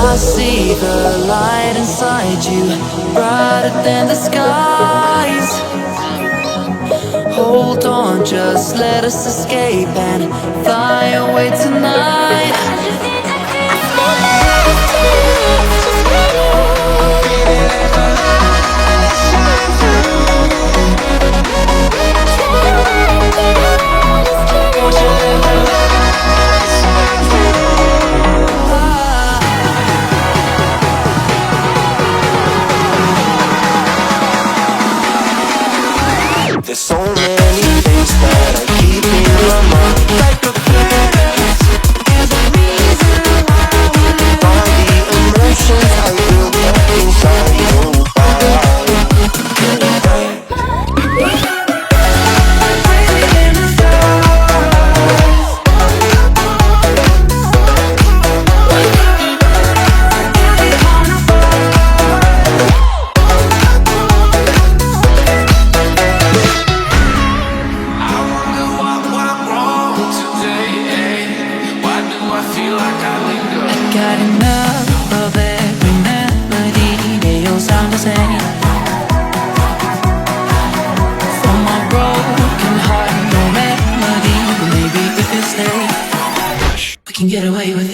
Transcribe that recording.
I see the light inside you, brighter than the skies. Hold on, just let us escape and fly away tonight. There's so many things that I keep in my mind, like a planet. There's a reason why all the emotions I built up inside your body. Got enough of every melody, they all sound the same. For my broken heart, no remedy, but maybe if you stay, we can get away with it.